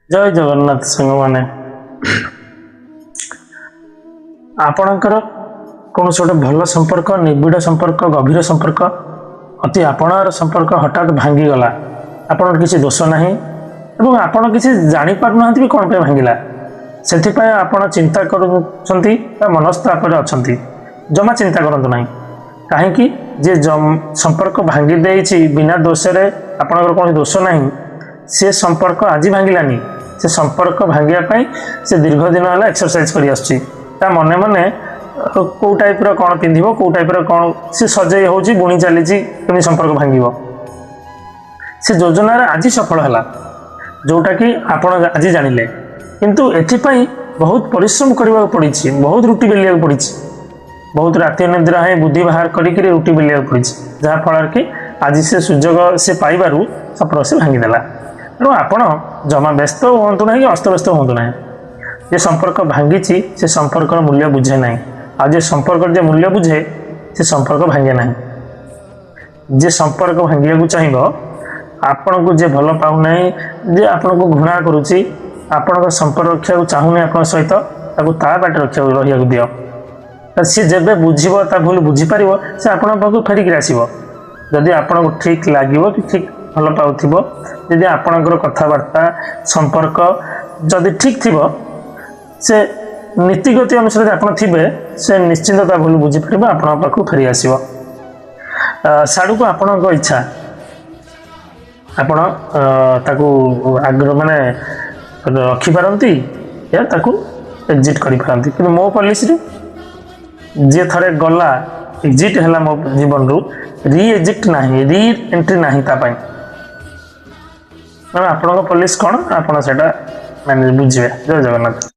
जय जगन्नाथ सांग मैंने आपणकर कौन गोटे भल संपर्क निबिड़ संपर्क गभीर संपर्क अति आपणार संपर्क हठात भांगीगला आपन किसी दोष नहीं एवं आपन किसी जानी पारना भी कौन पे भांगिला से आपन चिंता करुछंती मनस्ताप अच्छी जमा चिंता करंतु नहीं कहीं जे संपर्क भांगी देइछि बिना दोष रे आपनकर कौन दोष नहीं से संपर्क आज भांगिलानी से संपर्क भांगिया से दीर्घ दिन है एक्सरसाइज कर मने मने कौ टाइप कौन पिंधिबो कौ टाइप कौन से सजई हो बुणी चली संपर्क भांग से योजन आज सफल है जोटा कि आपण आज जानिले किंतु एथिपाई बहुत परिश्रम करने पड़ी बहुत रुटी बेलिया पड़ी बहुत राति निद्रा है बुद्धि बाहर करी रुटी बेलिया पड़ी जहाँफल कि आज से सुजोग से पाइबारू सफल से भांगीदेला तेणु आपण जमा व्यस्त हूँ ना कि अस्तव्यस्त हूँ ना ये संपर्क भांगी से संपर्क मूल्य बुझे ना आज संपर्क जे मूल्य बुझे से संपर्क भांगे ना जे संपर्क भांगा चाहिए आपण को जे भल पाऊना जे आपण को घृणा करुच्ची आपण संपर्क रखा चाहूनी आप सहित ता बाट रखा रहा दियो सी जब बुझे भूल बुझीपार से आपण पाक फेरिक आसो जदि आपन को ठीक लगे कि ठीक भल पाउथिबो यदि आपणकर कथबार्ता संपर्क जदि ठीक थी से नीतिगति अनुसार आप थे से निश्चिंत भूल बुझीपार आपण पाक फेरी आसो साड़ू को आपण इच्छा आपण आग्रह माने रखिपारती या ताकू एग्जिट करिपारती कि मो पॉलिसी जे थरे गला एग्जिट है मो जीवन रू री एग्जिट ना री एंट्री ना तापाई आप पॉलिसी कौन आप बुझे। जय जगन्नाथ।